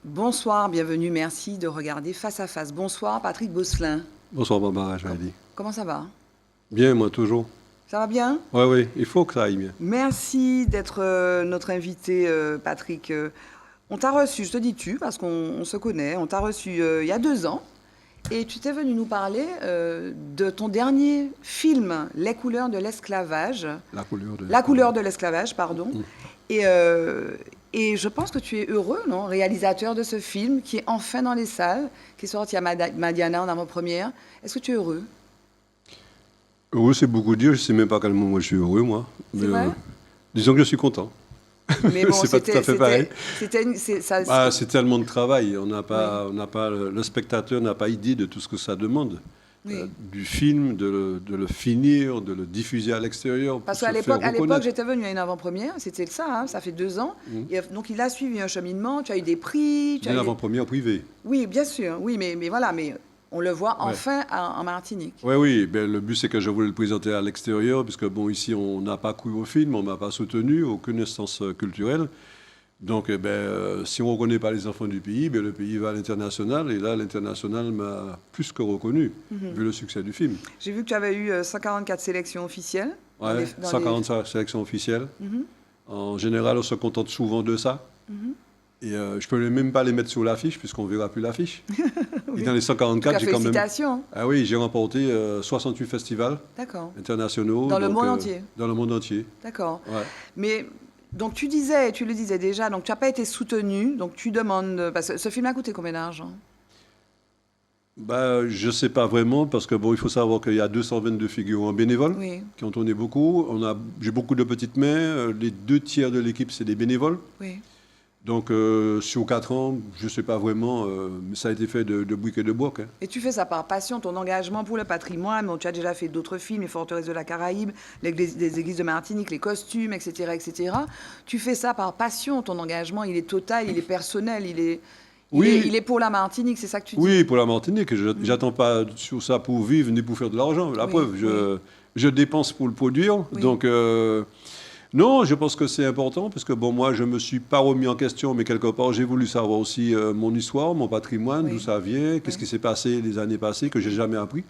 Bonsoir, bienvenue, merci de regarder Face à Face. Bonsoir, Patrick Bosselin. Bonsoir Barbara, j'avais dit. Comment ça va? Bien, moi toujours. Ça va bien? Oui, oui, il faut que ça aille bien. Merci d'être notre invité, Patrick. On t'a reçu, je te dis tu, parce qu'on se connaît, on t'a reçu il y a 2 ans. Et tu t'es venu nous parler de ton dernier film, Les couleurs de l'esclavage. La couleur de... La couleur de l'esclavage, pardon. Mm. Et, euh, et je pense que tu es heureux, non, réalisateur de ce film qui est enfin dans les salles, qui est sorti à Madiana en avant-première. Est-ce que tu es heureux? Heureux, c'est beaucoup dire, je ne sais même pas à quel moment je suis heureux, moi. C'est vrai? Disons que je suis content. Mais bon, C'est pas tout à fait pareil. ça. C'est tellement de travail. On n'a pas, Oui, on n'a pas, le spectateur n'a pas idée de tout ce que ça demande. oui. Du film, de le finir, de le diffuser à l'extérieur, pour Parce se qu'à faire l'époque, reconnaître. j'étais venue à une avant-première, c'était ça, hein, ça fait 2 ans. Mm. Et donc il a suivi un cheminement, tu as eu des prix, tu as Une eu avant-première privée. Oui, bien sûr, oui, mais voilà, mais on le voit Ouais. enfin en Martinique. Oui, oui. Ben, le but, c'est que je voulais le présenter à l'extérieur, puisque, bon, ici, on n'a pas cru au film, on ne m'a pas soutenu, aucune instance culturelle. Donc, si on ne reconnaît pas les enfants du pays, ben, le pays va à l'international. Et là, l'international m'a plus que reconnu, vu le succès du film. J'ai vu que tu avais eu 144 sélections officielles. Ouais, 145 sélections officielles. Mhm, En général, on se contente souvent de ça. mhm. Et je ne peux même pas les mettre sur l'affiche, puisqu'on ne verra plus l'affiche. Oui. Et dans les En tout 144, cas, j'ai quand même... félicitations. Ah oui, j'ai remporté 68 festivals D'accord. internationaux. Dans le donc, monde entier. Dans le monde entier. D'accord. Ouais. Mais donc tu le disais déjà, donc tu n'as pas été soutenu, donc tu demandes. Parce que ce film a coûté combien d'argent? Bah, je ne sais pas vraiment, parce que bon, il faut savoir qu'il y a 222 figurants bénévoles Oui, qui ont tourné beaucoup. J'ai beaucoup de petites mains. Les 2 tiers de l'équipe, c'est des bénévoles. oui. Donc, sur 4 ans, je ne sais pas vraiment, mais ça a été fait de briques et de broc, hein. Et tu fais ça par passion, ton engagement pour le patrimoine. Bon, tu as déjà fait d'autres films, Les Forteresses de la Caraïbe, les Églises de Martinique, les costumes, etc., etc. Tu fais ça par passion, ton engagement, il est total, il est personnel, Oui, il est pour la Martinique, c'est ça que tu dis? oui, pour la Martinique. Je n'attends pas sur ça pour vivre ni pour faire de l'argent. La Oui, preuve, oui, je dépense pour le produire. oui, Donc, non, je pense que c'est important parce que bon, moi, je me suis pas remis en question, mais quelque part, j'ai voulu savoir aussi mon histoire, mon patrimoine, d'où oui, ça vient, qu'est-ce oui. qui s'est passé les années passées que j'ai jamais appris.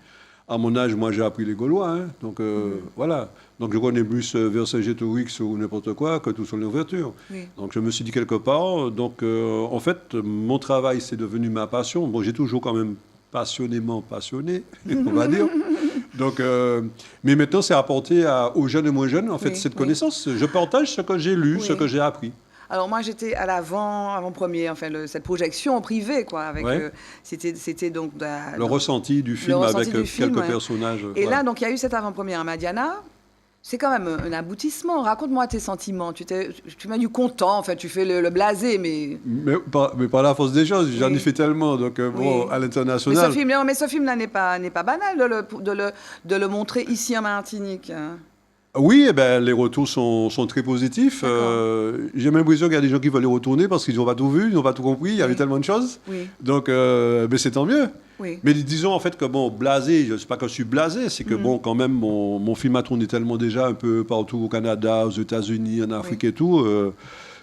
À mon âge, moi, j'ai appris les Gaulois, hein. Donc voilà. Donc je connais plus Vercingétorix ou n'importe quoi que tout sur l'ouverture. Oui. Donc je me suis dit quelque part. Donc en fait, mon travail, c'est devenu ma passion. Bon, j'ai toujours quand même passionnément passionné, on va dire. Donc, mais maintenant, c'est apporter aux jeunes et moins jeunes, en fait, Oui, cette oui, connaissance. Je partage ce que j'ai lu, ce oui. que j'ai appris. Alors moi j'étais à avant-première, enfin cette projection privée quoi, avec Ouais. c'était donc Le ressenti du le film ressenti avec du film. quelques Ouais. personnages. Et Voilà. là donc il y a eu cette avant-première à Madiana. C'est quand même un aboutissement. Raconte-moi tes sentiments. Tu m'as dit content, enfin tu fais le blasé, mais Mais par la force des choses, j'en ai oui, fait tellement. Donc, bon, oui. à Mais ce l'international. film, non, mais ce film-là n'est pas banal de le montrer ici en Martinique, hein. Oui, eh ben, les retours sont très positifs. D'accord. J'ai l'impression qu'il y a des gens qui veulent y retourner parce qu'ils n'ont pas tout vu, ils n'ont pas tout compris, il y avait Oui, tellement de choses. oui, Donc, ben, c'est tant mieux. oui. Mais disons en fait que, bon, blasé, je ne sais pas que je suis blasé, c'est que, Mhm. bon, quand même, mon film a tourné tellement déjà un peu partout au Canada, aux États-Unis, en Afrique Oui. et tout. Il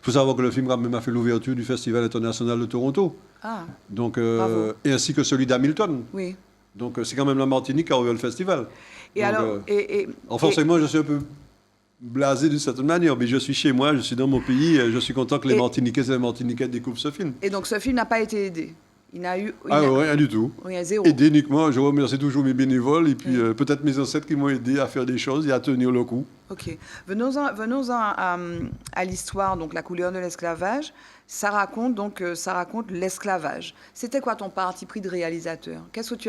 faut savoir que le film quand même a fait l'ouverture du Festival international de Toronto. Ah, Donc, bravo. et ainsi que celui d'Hamilton. Oui. Donc, c'est quand même la Martinique qui a ouvert le festival. Et Donc, alors, forcément, je suis un peu blasé d'une certaine manière, mais je suis chez moi, je suis dans mon pays, et je suis content que les et, Martiniquais et les Martiniquais découvrent ce film. et donc ce film n'a pas été aidé. Il n'a eu Ah ouais, rien du tout. rien, zéro. Aider uniquement, je remercie toujours mes bénévoles et puis Oui. peut-être mes ancêtres qui m'ont aidé à faire des choses et à tenir le coup. Ok. Venons-en à l'histoire, donc la couleur de l'esclavage. Ça raconte l'esclavage. C'était quoi ton parti pris de réalisateur? Qu'est-ce que tu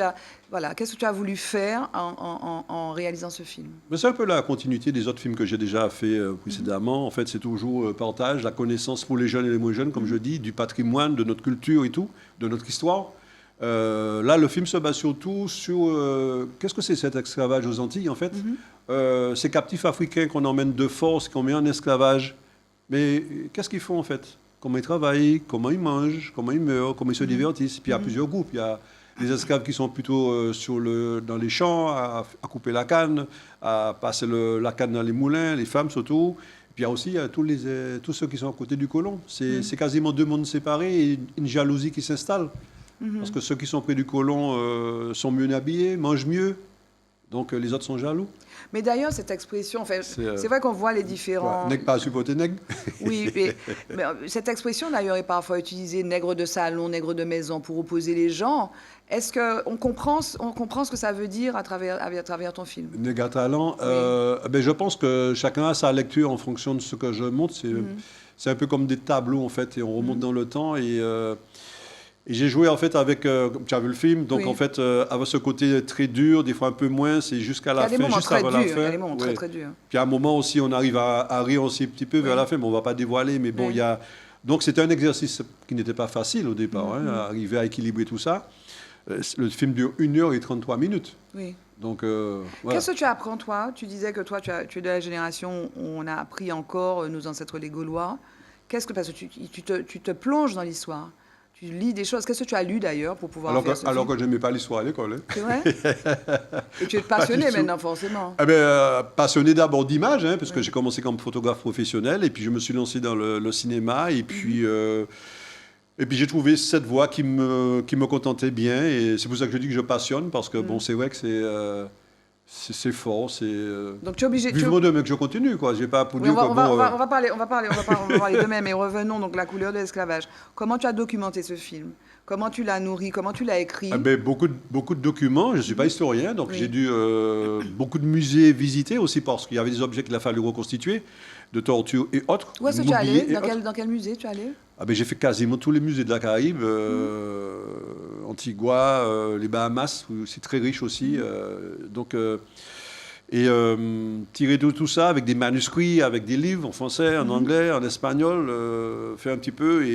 as voulu faire en réalisant ce film? Mais c'est un peu la continuité des autres films que j'ai déjà fait précédemment. En fait, c'est toujours partage, la connaissance pour les jeunes et les moins jeunes, comme je dis, du patrimoine, de notre culture et tout, de notre histoire. Là, le film se base surtout sur qu'est-ce que c'est cet esclavage aux Antilles, en fait. Mhm. Ces captifs africains qu'on emmène de force, qu'on met en esclavage. Mais qu'est-ce qu'ils font, en fait? Comment ils travaillent, comment ils mangent, comment ils meurent, comment ils se divertissent. Puis il y a plusieurs groupes. Il y a les esclaves qui sont plutôt dans les champs, à couper la canne, à passer la canne dans les moulins, les femmes surtout. Puis il y a aussi tous ceux qui sont à côté du colon. C'est quasiment deux mondes séparés et une jalousie qui s'installe. Parce que ceux qui sont près du colon sont mieux habillés, mangent mieux. Donc les autres sont jaloux. Mais d'ailleurs, cette expression, enfin, c'est vrai qu'on voit les différents... Nègre pas à supporter nègre. Oui, mais cette expression d'ailleurs est parfois utilisée, nègre de salon, nègre de maison, pour opposer les gens. Est-ce qu'on comprend ce que ça veut dire à travers ton film? Nègre à talent, ben, je pense que chacun a sa lecture en fonction de ce que je montre. C'est un peu comme des tableaux en fait, et on remonte dans le temps. Et j'ai joué en fait avec, tu as vu le film, donc en fait avec ce côté très dur, des fois un peu moins, c'est jusqu'à la fin, juste avant la fin. Il y a des moments très très durs. Puis à un moment aussi, on arrive à rire aussi un petit peu vers la fin, mais on ne va pas dévoiler. Mais bon, il y a... Donc c'était un exercice qui n'était pas facile au départ, arriver à équilibrer tout ça. Le film dure 1h33. Oui. Donc, voilà. Qu'est-ce que tu apprends, toi? Tu disais que toi, tu es de la génération où on a appris encore nos ancêtres les Gaulois. Parce que tu te plonges dans l'histoire. Tu lis des choses. Qu'est-ce que tu as lu d'ailleurs pour pouvoir faire ce film? Alors que je n'aimais pas l'histoire à l'école. Hein. C'est vrai? Et tu es passionné maintenant, forcément. Eh ben, passionné d'abord d'image, hein, parce que j'ai commencé comme photographe professionnel, et puis je me suis lancé dans le cinéma, et puis j'ai trouvé cette voie qui me contentait bien, et c'est pour ça que je dis que je passionne, parce que bon, c'est vrai que c'est fort, donc tu es obligé. Vivement demain que je continue, quoi. J'ai pas pour dire on va parler demain, mais revenons donc la couleur de l'esclavage. Comment tu as documenté ce film? Comment tu l'as nourri? Comment tu l'as écrit? Beaucoup de documents. Je ne suis pas historien, donc j'ai dû beaucoup de musées visiter aussi parce qu'il y avait des objets qu'il a fallu reconstituer, de tortures et autres. Où est-ce que tu es allé? Dans quel musée tu es allé? J'ai fait quasiment tous les musées de la Caraïbe, Antigua, les Bahamas, c'est très riche aussi. Tirer de tout ça avec des manuscrits, avec des livres en français, en anglais, en espagnol, fait un petit peu.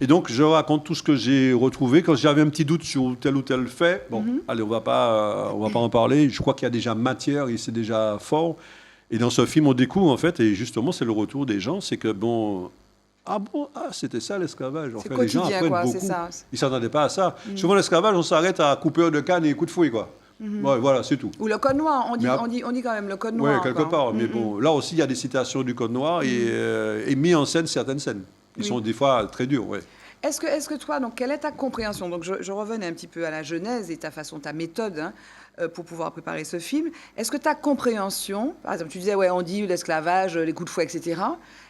Et donc, je raconte tout ce que j'ai retrouvé. Quand j'avais un petit doute sur tel ou tel fait, allez, on va pas en parler. Je crois qu'il y a déjà matière et c'est déjà fort. Et dans ce film, on découvre, en fait, et justement, c'est le retour des gens, c'est que, c'était ça l'esclavage. En fait, les gens apprennent beaucoup. Ils ne s'attendaient pas à ça. Souvent, l'esclavage, on s'arrête à coupeur de canne et coup de fouet, quoi. Ouais, voilà, c'est tout. Ou le code noir, on dit quand même le code noir. Oui, quelque part. Mais bon, là aussi, il y a des citations du code noir et mis en scène certaines scènes. Ils sont des fois très durs, ouais. Est-ce que toi, donc, quelle est ta compréhension? Donc, je revenais un petit peu à la genèse et ta méthode pour pouvoir préparer ce film. Est-ce que ta compréhension, par exemple, tu disais, on dit l'esclavage, les coups de fouet, etc.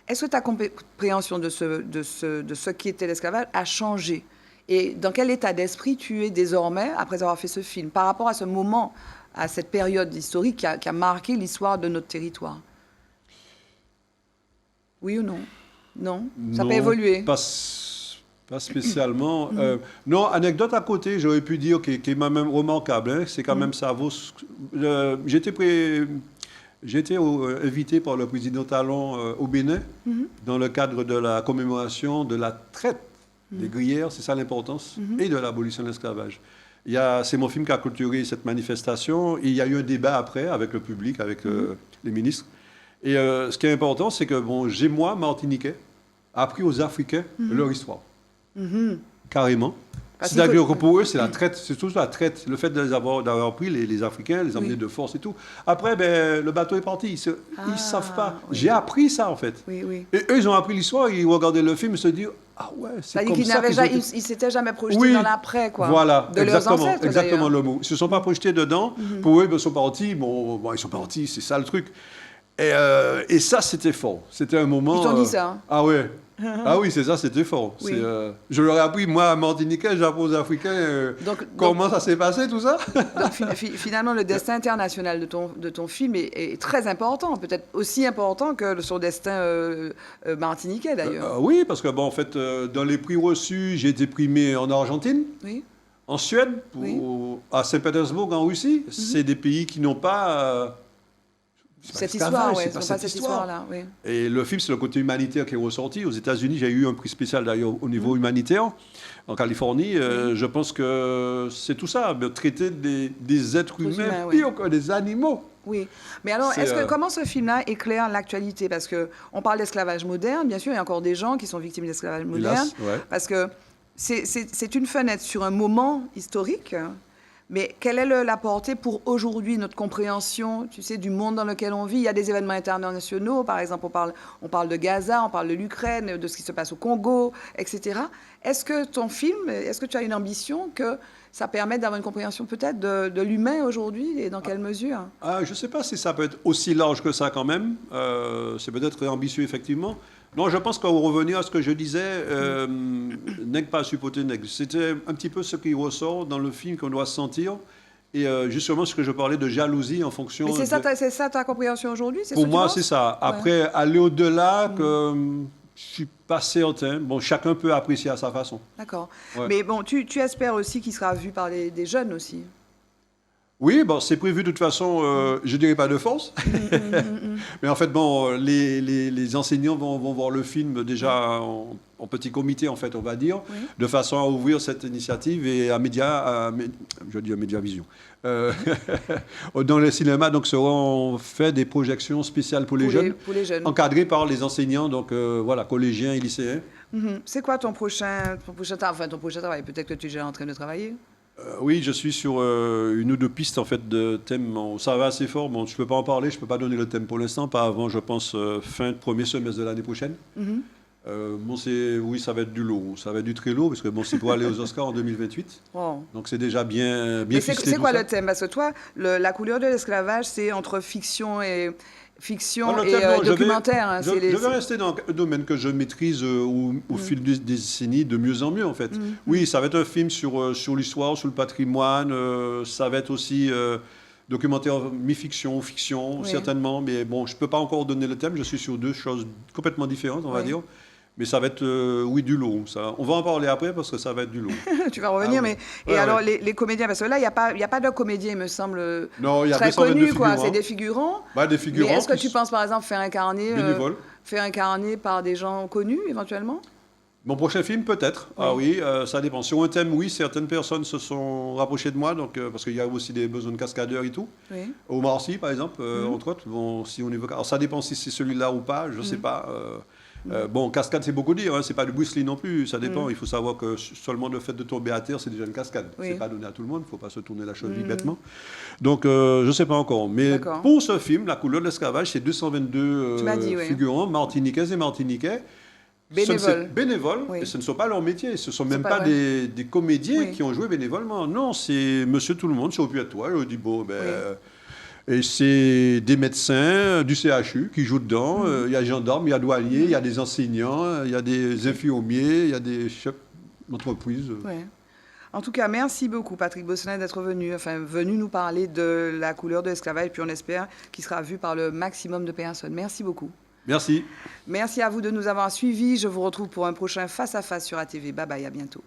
Est-ce que ta compréhension de ce qu'était l'esclavage a changé? Et dans quel état d'esprit tu es désormais, après avoir fait ce film, par rapport à ce moment, à cette période historique qui a marqué l'histoire de notre territoire? Oui ou non? Non? Ça peut évoluer? Pas spécialement. Non, anecdote à côté, j'aurais pu dire, qui est même remarquable. Hein, c'est quand même ça. J'ai été invité par le président Talon au Bénin dans le cadre de la commémoration de la traite des gruyères, c'est ça l'importance, et de l'abolition de l'esclavage. C'est mon film qui a clôturé cette manifestation. Et il y a eu un débat après avec le public, avec les ministres. Et ce qui est important, c'est que j'ai, moi, Martiniquais, appris aux Africains leur histoire. Carrément. C'est-à-dire que pour eux, c'est la traite, c'est surtout la traite. Le fait d'avoir pris les Africains, les emmener de force et tout. Après, le bateau est parti. Ils ne savent pas. Oui. J'ai appris ça, en fait. Oui. Et eux, ils ont appris l'histoire, ils regardaient le film et se disent, ah ouais, c'est comme ça. Ils ne s'étaient jamais projetés dans l'après, quoi. Voilà, de leurs ancêtres, exactement le mot. Ils ne se sont pas projetés dedans. Pour eux, ils sont partis. Ils sont partis, c'est ça le truc. Et ça, c'était fort. C'était un moment... Ils t'ont dit ça? Ah ouais. Ah oui, c'est ça, c'était fort. Oui. Je leur ai appris, moi, à Martiniquais, j'apprends aux Africains comment ça s'est passé, tout ça. Donc, finalement, le destin international de ton film est très important, peut-être aussi important que son destin martiniquais, d'ailleurs. Oui, parce que, en fait, dans les prix reçus, j'ai été primé en Argentine, en Suède, à Saint-Pétersbourg, en Russie. C'est des pays qui n'ont pas... cette histoire-là. Oui. Et le film, c'est le côté humanitaire qui est ressorti. Aux États-Unis, j'ai eu un prix spécial d'ailleurs au niveau humanitaire. En Californie, je pense que c'est tout ça, traiter des êtres humains pire que des animaux. Oui, mais alors, comment ce film-là éclaire l'actualité? Parce qu'on parle d'esclavage moderne, bien sûr, il y a encore des gens qui sont victimes d'esclavage moderne. Parce que c'est une fenêtre sur un moment historique. Mais quelle est la portée pour aujourd'hui, notre compréhension, tu sais, du monde dans lequel on vit? Il y a des événements internationaux, par exemple, on parle de Gaza, on parle de l'Ukraine, de ce qui se passe au Congo, etc. Est-ce que ton film, est-ce que tu as une ambition que ça permette d'avoir une compréhension peut-être de l'humain aujourd'hui et dans quelle mesure? Je ne sais pas si ça peut être aussi large que ça quand même. C'est peut-être ambitieux, effectivement. Non, je pense qu'en revenir à ce que je disais, nègre pas supporter nègre. C'était un petit peu ce qui ressort dans le film qu'on doit sentir. Et justement, ce que je parlais de jalousie en fonction... Mais c'est ça ta compréhension aujourd'hui? Pour moi, c'est ça. Après, aller au-delà, que je suis pas certain. Bon, chacun peut apprécier à sa façon. D'accord. Ouais. Mais bon, tu espères aussi qu'il sera vu par des jeunes aussi? Oui, bon, c'est prévu de toute façon, je dirais pas de force. Mais en fait, bon, les enseignants vont voir le film déjà en petit comité, en fait, on va dire, de façon à ouvrir cette initiative et je dis à Médiavision. Dans les cinémas, donc, seront fait des projections spéciales pour les jeunes, encadrées par les enseignants, donc voilà, collégiens et lycéens. C'est quoi ton prochain travail? Peut-être que tu es déjà en train de travailler? Oui, je suis sur une ou deux pistes en fait de thèmes. Ça va assez fort. Bon, je ne peux pas en parler, je ne peux pas donner le thème pour l'instant, pas avant, je pense, fin de premier semestre de l'année prochaine. Oui, ça va être du lourd, ça va être du très lourd, parce que bon, c'est pour aller aux Oscars en 2028. Wow. Donc c'est déjà bien ficelé. C'est quoi ça. le thème? Parce que toi, la couleur de l'esclavage, c'est entre fiction et documentaire. Je vais rester dans un domaine que je maîtrise au fil des décennies de mieux en mieux, en fait. Oui, ça va être un film sur l'histoire, sur le patrimoine. Ça va être aussi documentaire mi-fiction, fiction, certainement. Mais bon, je ne peux pas encore donner le thème. Je suis sur deux choses complètement différentes, on va dire. Mais ça va être, du lourd. On va en parler après parce que ça va être du lourd. Tu vas revenir, mais... Et alors, les comédiens, parce que là, il n'y a pas de comédien, il me semble, non, il y a très connu, quoi. C'est des figurants. Des figurants. Mais est-ce que tu penses, par exemple, faire incarner par des gens connus, éventuellement? Mon prochain film, peut-être. Ah oui, ça dépend. Sur un thème, oui, certaines personnes se sont rapprochées de moi, donc, parce qu'il y a aussi des besoins de cascadeurs et tout. Oui. Omar Sy, par exemple, entre autres. Bon, si on évoque... Alors, ça dépend si c'est celui-là ou pas, je ne sais pas. Bon, cascade, c'est beaucoup dire, hein. C'est pas du Bruce Lee non plus, ça dépend. Il faut savoir que seulement le fait de tomber à terre, c'est déjà une cascade. C'est pas donné à tout le monde, il ne faut pas se tourner la cheville bêtement. Donc, je ne sais pas encore. Mais pour ce film, La couleur de l'esclavage, c'est 222 figurants, martiniquaises et martiniquais. Bénévoles, et ce ne sont pas leur métier. Ce ne sont même pas des comédiens qui ont joué bénévolement. Non, c'est monsieur tout le monde, c'est au Puy-de-Toi. Je dis, bon, et c'est des médecins du CHU qui jouent dedans. Il y a des gendarmes, il y a douaniers, il y a des enseignants, il y a des infirmiers, il y a des chefs d'entreprise. En tout cas, merci beaucoup, Patrick Bosselin, d'être venu nous parler de La couleur de l'esclavage. Et puis on espère qu'il sera vu par le maximum de personnes. Merci beaucoup. Merci. Merci à vous de nous avoir suivis. Je vous retrouve pour un prochain Face à Face sur ATV. Bye bye, à bientôt.